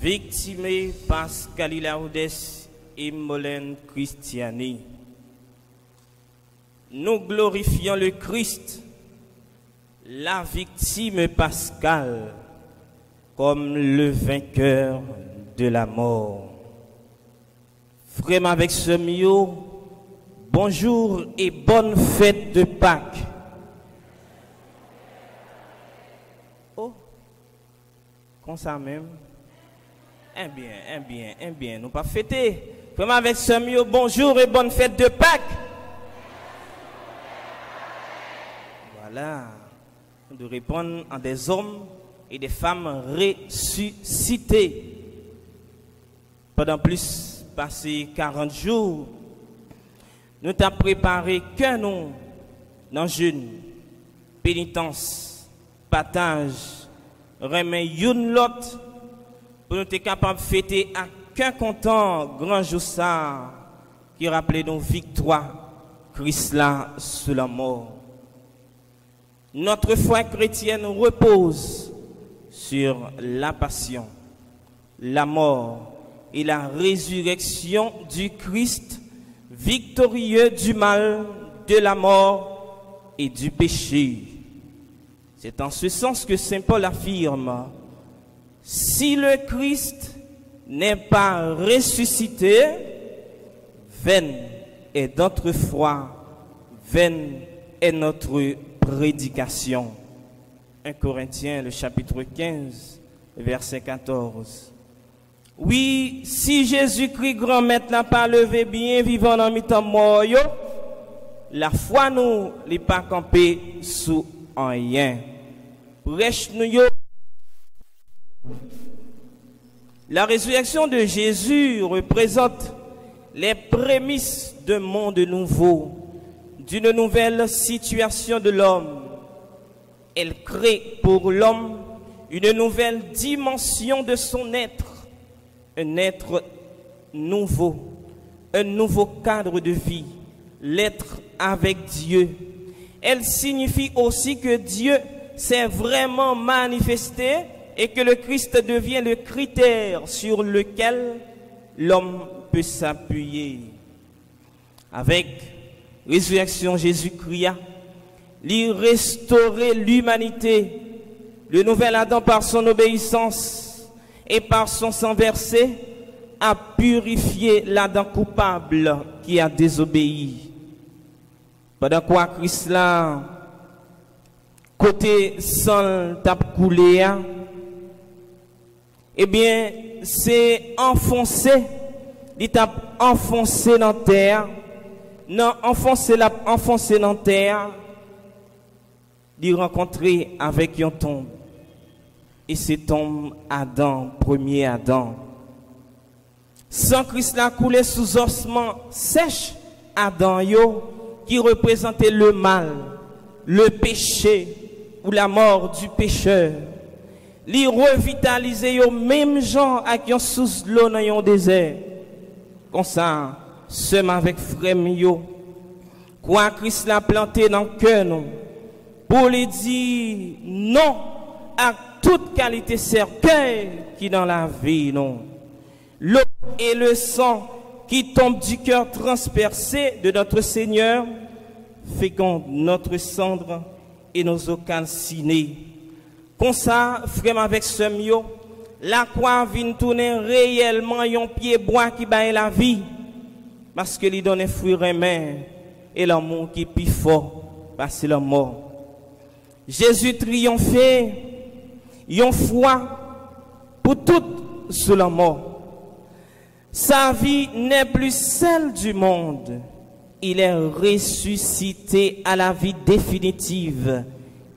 Victime Pascal Laudes et Molène Christiani. Nous glorifions le Christ, la victime Pascal, comme le vainqueur de la mort. Frère avec ce mieux, bonjour et bonne fête de Pâques. Oh, comme ça même. Un bien, nous pas fêter. Frère avec ce mieux, bonjour et bonne fête de Pâques. Voilà, nous devons répondre à des hommes et des femmes ressuscités. Pendant plus passé 40 jours, nous t'avons préparé qu'un nom dans jeûne, pénitence, partage, remet une l'autre pour nous être capables de fêter à qu'un content grand jour ça qui rappelait nos victoires, Christ là sous la mort. Notre foi chrétienne repose sur la passion, la mort et la résurrection du Christ, victorieux du mal, de la mort et du péché. C'est en ce sens que saint Paul affirme: si le Christ n'est pas ressuscité, vaine est notre foi, vaine est notre prédication. 1 Corinthiens, le chapitre 15, verset 14. Oui, si Jésus-Christ, grand maître, n'a pas levé bien vivant dans mi-temps mort, la foi nous n'est pas campée sous rien. Prêche nous yo. La résurrection de Jésus représente les prémices d'un monde nouveau, d'une nouvelle situation de l'homme. Elle crée pour l'homme une nouvelle dimension de son être, un être nouveau, un nouveau cadre de vie, l'être avec Dieu. Elle signifie aussi que Dieu s'est vraiment manifesté et que le Christ devient le critère sur lequel l'homme peut s'appuyer. Avec résurrection Jésus-Christ, il restaurer l'humanité, le nouvel Adam par son obéissance et par son sang versé a purifié l'Adam coupable qui a désobéi. Pendant quoi Christ là, côté sang tape coulé, eh bien c'est enfoncé, il tape enfoncé dans terre, non enfoncé dans terre, il rencontrer avec une tombe. Et c'est tombe Adam, premier Adam. Sans Christ l'a coulé sous ossement sèche Adam yo, qui représentait le mal, le péché ou la mort du pécheur. Li revitaliser yo même gens à qui on sous l'eau dans un désert. Comme ça, seulement avec frère yo, quoi Christ l'a planté dans le cœur nous, pour lui dire non à toute qualité cercueil qui dans la vie non. L'eau et le sang qui tombent du cœur transpercé de notre Seigneur fécondent notre cendre et nos os calcinés. Comme ça, frère avec ce mio, la croix vient tourner réellement un pied bois qui baille la vie, parce que lui donne fruit remin et l'amour qui est plus fort, parce que la mort. Jésus triomphé, yon foi pour tout sous la mort. Sa vie n'est plus celle du monde. Il est ressuscité à la vie définitive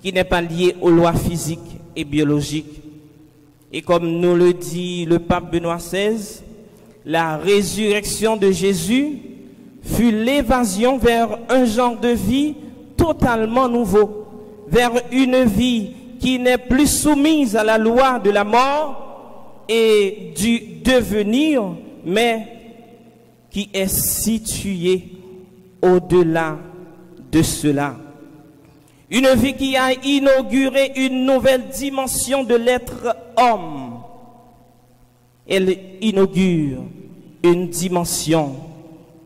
qui n'est pas liée aux lois physiques et biologiques. Et comme nous le dit le pape Benoît XVI, la résurrection de Jésus fut l'évasion vers un genre de vie totalement nouveau, vers une vie qui n'est plus soumise à la loi de la mort et du devenir, mais qui est située au-delà de cela. Une vie qui a inauguré une nouvelle dimension de l'être homme. Elle inaugure une dimension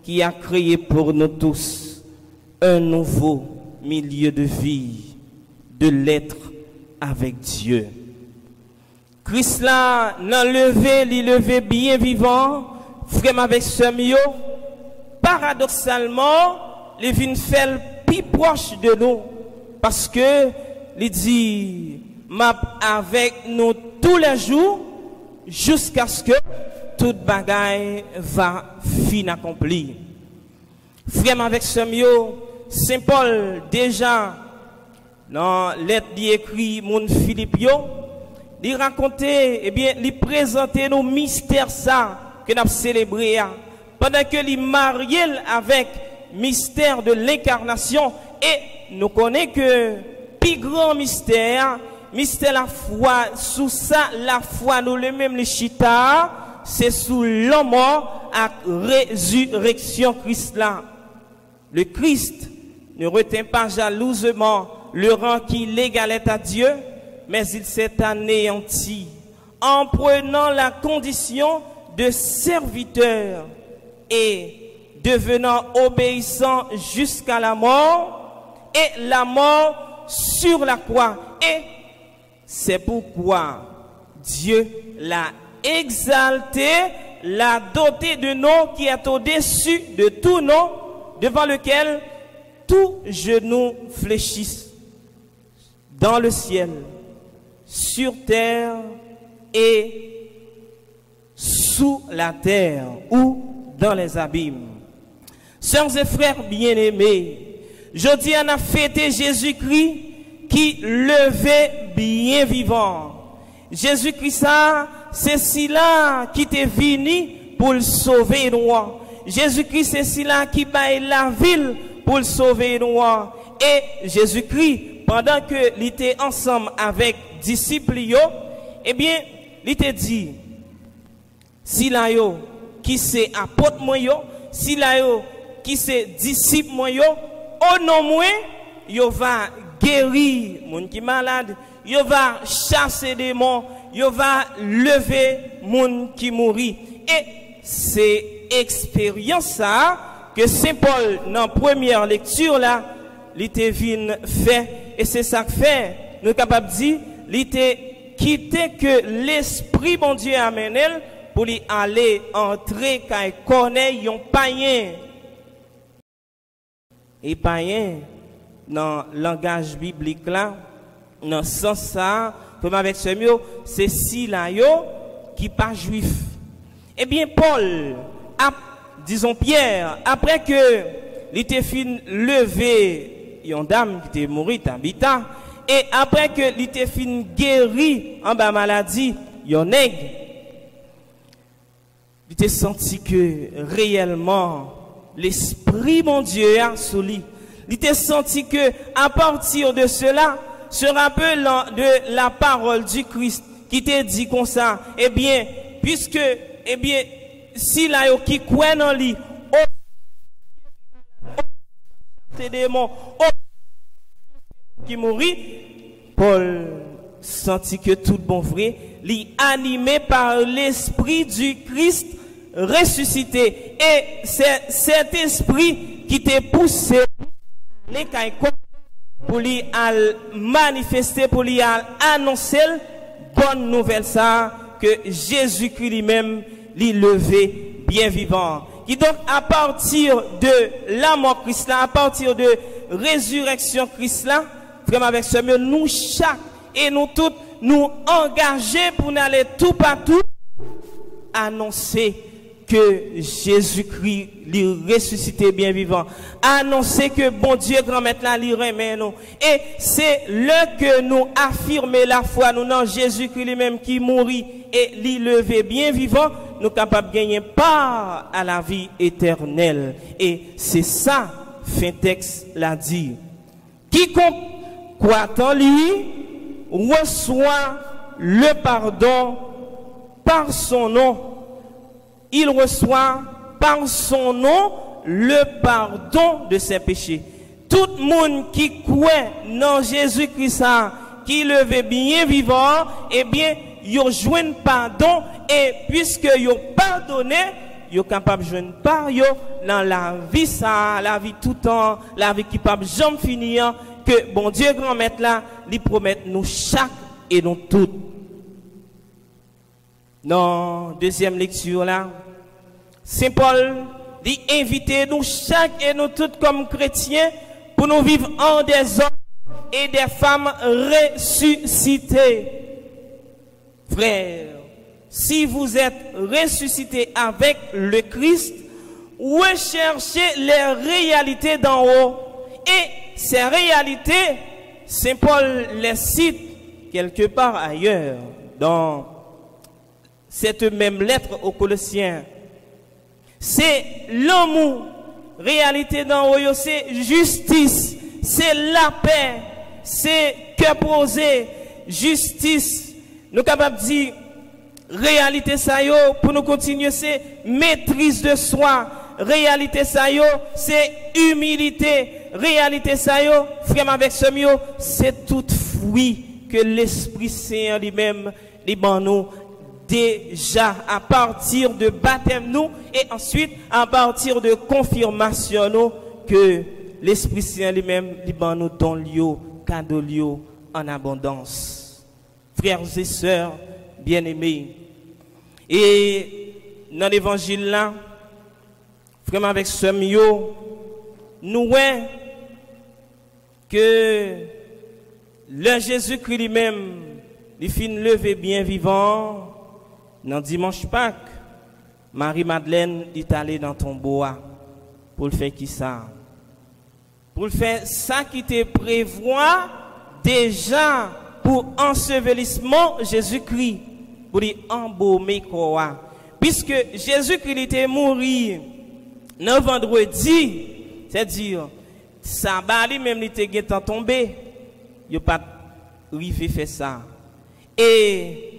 qui a créé pour nous tous un nouveau milieu de vie, de l'être avec Dieu. Christ là, n'a levé bien vivant, frère avec ce mio, paradoxalement, les vins fait plus proche de nous, parce que, il dit, m'a avec nous tous les jours, jusqu'à ce que toute bagaille va fin accompli. Frère avec ce mio, Saint Paul, déjà, dans lettre écrit mon Philippe, il racontait, eh bien, il présentait nos mystères ça que nous avons célébré. Pendant que il marié avec mystère de l'incarnation, et nous connaissons que plus grand mystère, mystère la foi, sous ça, la foi, nous le même les chita, c'est sous la mort à résurrection Christ là. Le Christ ne retient pas jalousement le rang qui l'égalait à Dieu, mais il s'est anéanti en prenant la condition de serviteur et devenant obéissant jusqu'à la mort, et la mort sur la croix. Et c'est pourquoi Dieu l'a exalté, l'a doté de nom qui est au-dessus de tout nom, devant lequel tout genou fléchisse, dans le ciel, sur terre et sous la terre ou dans les abîmes. Sœurs et frères bien-aimés, jeudi on a fêté Jésus-Christ qui levait bien vivant. Jésus-Christ, c'est celui-là qui t'est venu pour le sauver nous. Jésus-Christ, c'est celui-là qui baille la ville pour le sauver nous. Et Jésus-Christ, pendant que il était ensemble avec disciples, eh bien, il te dit, si là yo, qui c'est apôtre moi yo, si là yo, qui c'est disciple moi yo, au nom moi, yo va guérir moun qui malade, yo va chasser des démons, yo va lever moun qui mourit. Et c'est expérience ça que Saint Paul dans première lecture là, il te vient fait. Et c'est ça que fait, nous sommes capables de dire, il était quitté que l'Esprit bon Dieu amène pour lui aller entrer quand il connaît un païen. Et païen, dans le langage biblique là, dans ce sens ça, comme avec ce mot, c'est si là qui pas juif. Eh bien, Paul, disons Pierre, après que il était fin levé, une dame qui était morte habitant, et après que il était fin guéri en bas maladie, un nègre, il était senti que réellement l'Esprit mon Dieu a sous lui. Il était senti que à partir de cela, se rappelant de la parole du Christ qui t'a dit comme ça, eh bien, puisque, eh bien, si là qui croit en lui, ces démons qui mourit, Paul sentit que tout bon vrai, lui animé par l'esprit du Christ ressuscité. Et c'est cet esprit qui t'a poussé pour lui manifester, pour lui annoncer bonne nouvelle ça, que Jésus-Christ lui-même lui levé bien vivant. Qui donc à partir de la mort Christ là, à partir de résurrection Christ là, vraiment avec ce mieux, nous chaque et nous toutes nous engager pour aller tout partout annoncer que Jésus-Christ lui ressuscité bien vivant, annoncer que bon Dieu grand maître là lui remet nous, et c'est là que nous affirmer la foi nous dans Jésus-Christ lui-même qui mourit et lui levé bien vivant, nous capables de gagner part à la vie éternelle. Et c'est ça fin texte l'a dit, quiconque croit en lui reçoit le pardon par son nom. Il reçoit par son nom le pardon de ses péchés. Tout le monde qui croit dans Jésus-Christ, qui levé bien vivant, eh bien, yo joignent pardon et puisque yo pardonné, yo capable joindre par yo dans la vie ça, la vie tout temps, la vie qui pas jamais finir que bon Dieu grand maître là, lui promet nous chaque et nous toutes. Dans deuxième lecture là, Saint Paul dit inviter nous chaque et nous toutes comme chrétiens pour nous vivre en des hommes et des femmes ressuscités. Frères, si vous êtes ressuscités avec le Christ, recherchez les réalités d'en haut. Et ces réalités, Saint Paul les cite quelque part ailleurs, dans cette même lettre aux Colossiens. C'est l'amour, réalité d'en haut, c'est justice, c'est la paix, c'est cœur posé, justice. Nous sommes capables de dire, réalité ça yo, pour nous continuer, c'est maîtrise de soi. Réalité ça yo, c'est humilité. Réalité ça yo, frère avec ce mio, c'est tout fruit que l'Esprit Saint lui-même, les nous déjà à partir de baptême nous et ensuite à partir de confirmation nous que l'Esprit Saint lui-même, les nous don lio, cadeau lio en abondance. Frères et sœurs bien-aimés, et dans l'évangile là, vraiment avec ce mio, nous voyons que le Jésus-Christ lui-même, il finit levé bien vivant, dans dimanche Pâques, Marie-Madeleine est allée dans ton bois pour le faire qui ça? Pour le faire ça qui te prévoit déjà pour ensevelissement Jésus-Christ, pour lui embaumer quoi. Puisque Jésus-Christ était mort le vendredi, c'est-à-dire, sabbat lui-même il était tombé, il n'a pas arrivé faire ça. Et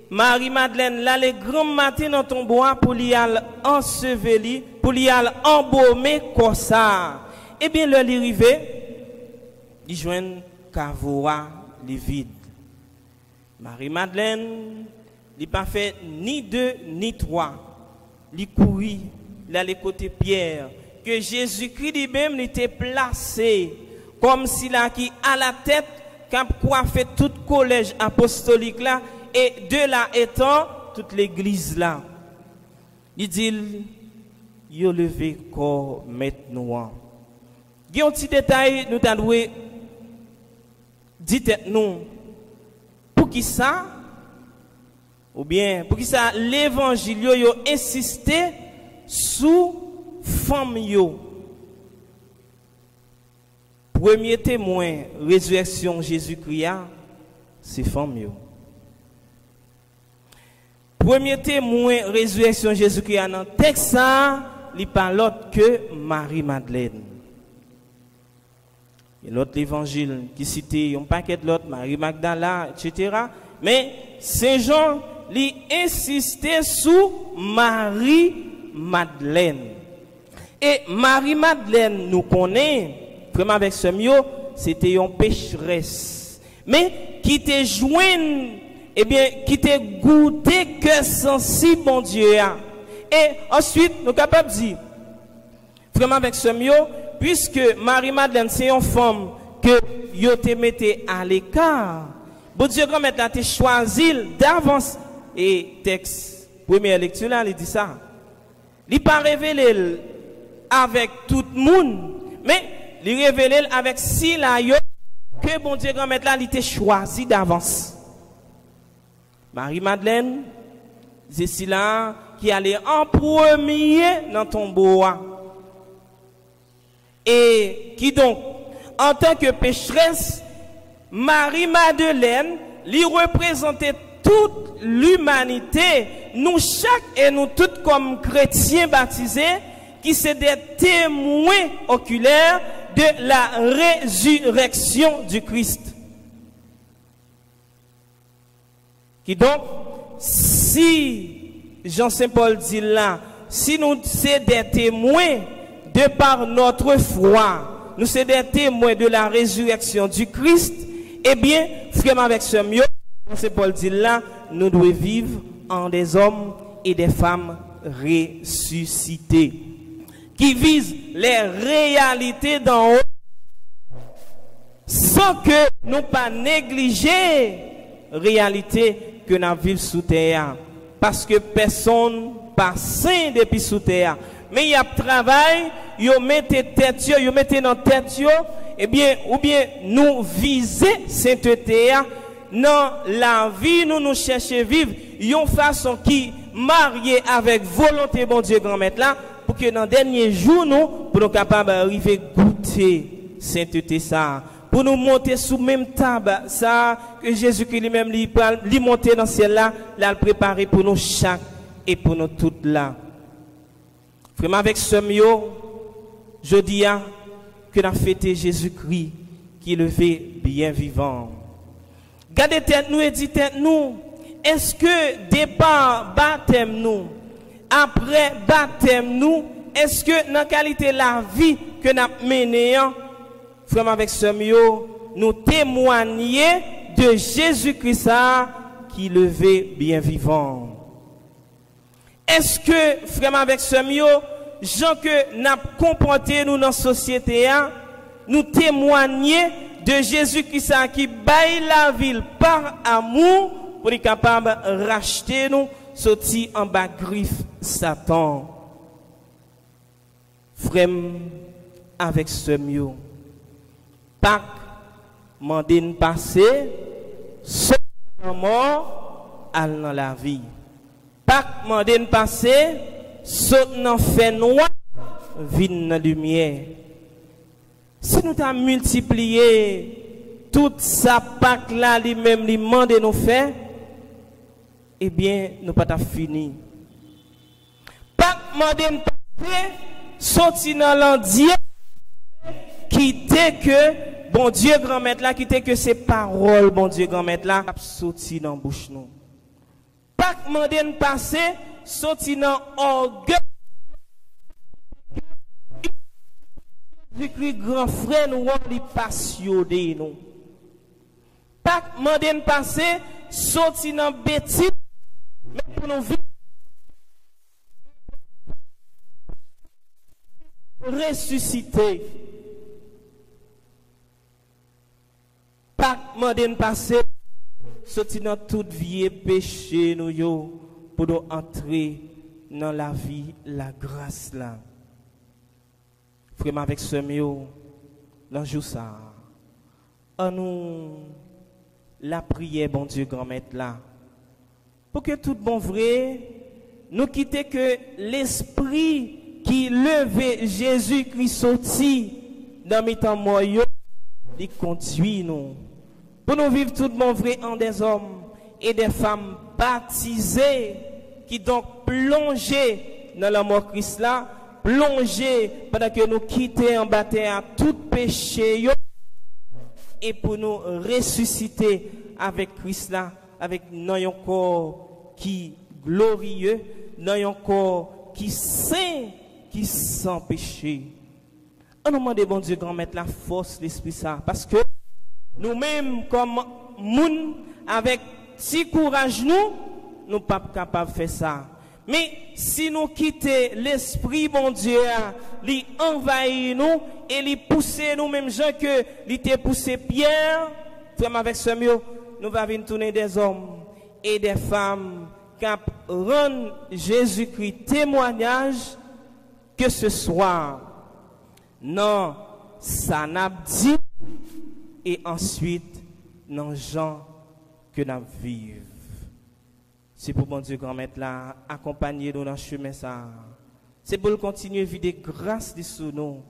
Marie-Madeleine, là, le grand matin dans ton bois pour lui aller enseveli, pour lui aller embaumer comme ça. Eh bien, le arrivé, il joint Cavoa, les vide. Marie-Madeleine, il n'a pas fait ni deux ni trois. Il courit, il allait côté Pierre, que Jésus-Christ lui-même était placé, comme s'il a qui à la tête, quand coiffé tout collège apostolique là, et de là étant, toute l'église là. Il dit, il a levé corps maintenant. Il y a un petit détail, nous avons dit nous, pour qui ça, ou bien, pour qui ça, l'évangile, a insisté sous femme yo. Premier témoin, résurrection Jésus-Christ, c'est femme yo. Premier témoin, résurrection Jésus-Christ, dans le texte, il n'y a pas l'autre que Marie-Madeleine. Il y a l'autre évangile qui cite un paquet de l'autre, Marie-Magdala, etc. Mais Saint Jean, il insistait sur Marie-Madeleine. Et Marie-Madeleine, nous connaît, vraiment avec ce mot, c'était une pécheresse. Mais qui te joint, eh bien, qui te goûté que sensible, mon Dieu. Et ensuite, nous sommes capables de dire, vraiment avec ce mot, puisque Marie-Madeleine, c'est une femme que vous te mettez à l'écart, bon Dieu, quand maintenant, tu choisi d'avance. Et texte, première lecture là, il dit ça. Il n'est pas révélé avec tout le monde, mais il révélé avec si la yo que bon Dieu grand maître là il était choisi d'avance. Marie-Madeleine, c'est si là qui allait en premier dans ton bois. Et qui donc, en tant que pécheresse, Marie-Madeleine lui représentait toute l'humanité, nous chaque et nous toutes comme chrétiens baptisés, qui sont des témoins oculaires de la résurrection du Christ. Qui donc, si Jean-Saint-Paul dit là, si nous sommes des témoins de par notre foi, nous sommes des témoins de la résurrection du Christ, eh bien, frère avec ce mieux, c'est Paul dit là, nous devons vivre en des hommes et des femmes ressuscités, qui visent les réalités d'en haut, sans que nous pas négliger réalité que nous vivons sous terre. Parce que personne pas sain depuis sous terre. Mais il y a travail, vous mettez tête, vous mettez dans tête, eh bien, ou bien nous viser sainteté dans la vie, nous cherchons vivre une façon qui mariée avec volonté bon Dieu grand maître là, pour que dans les derniers jours nous pour nous capables d'arriver goûter sainteté ça, pour nous monter sous même table ça que Jésus-Christ lui-même lui monter dans ciel là, l'a préparé pour nous chaque et pour nous toutes là. Vraiment avec ce mio, je dis que nous fêté Jésus-Christ qui levé bien vivant. Gardez tête nous et dit tête nous, est-ce que départ baptême nous, après baptême nous, est-ce que dans la qualité de la vie que nous avons menée, vraiment avec ce mio, nous témoigner de Jésus-Christ qui levé bien vivant? Est-ce que, vraiment avec ce mio, gens que nous avons comporté nous dans la société, nous témoigner de Jésus-Christ qui baille la ville par amour pour être capable de racheter nous, sortir en bas griffe Satan. Frère, avec ce mio, Pâques, mandine passé, saut dans la mort, al dans la vie. Pâques, mandine passé, saut dans fait noir, vine dans la lumière. Si nous t'avons multiplié toute sa Pâques là, lui-même, lui demande nous faire, eh bien, nous pas fini. Pâques, mandine passé, sorti dans l'endier, quitter que bon Dieu grand maître là, quitter que ces paroles bon Dieu grand maître là sorti dans bouche nous. Pas demander passer sorti dans orgueil. Jésus-Christ grand frère nous on li passionné nous. Pas demander passer sorti dans bêtise mais pour nous vivre ressusciter. Pas demander passer sorti dans toute vie péché nous yo pour nous entrer dans la vie la grâce là. Frère avec ce mio dans jour ça. En nous la prière bon Dieu grand maître là. Pour que tout bon vrai nous quitter que l'esprit qui levait Jésus-Christ sorti dans mes temps moyens, il conduit nous. Pour nous vivre tout bon vrai en des hommes et des femmes baptisés qui donc plongés dans la mort Christ là, plongés pendant que nous quittons en bataille à tout péché et pour nous ressusciter avec Christ là, avec un corps qui glorieux, un corps qui saint, qui sans péché. On nous demande bon Dieu grand mettre la force l'esprit ça parce que nous-mêmes comme moun avec si courage nous pas capables de faire ça. Mais si nous quittons l'esprit bon Dieu, il envahit nous et il pousse nous même gens que il te poussé Pierre, frère avec ce mieux, nous va venir tourner des hommes et des femmes qui rendent Jésus-Christ témoignage que ce soir. Non, ça n'a dit et ensuite non gens que nous vivons. C'est pour bon Dieu grand maître là accompagner nous dans le chemin ça. C'est pour continuer à vider grâce sur nous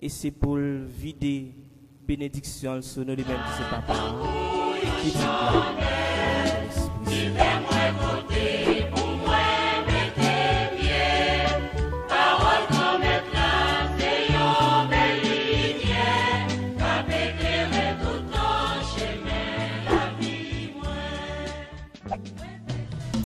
et c'est pour vider bénédiction sur nous lui-même qui c'est papa.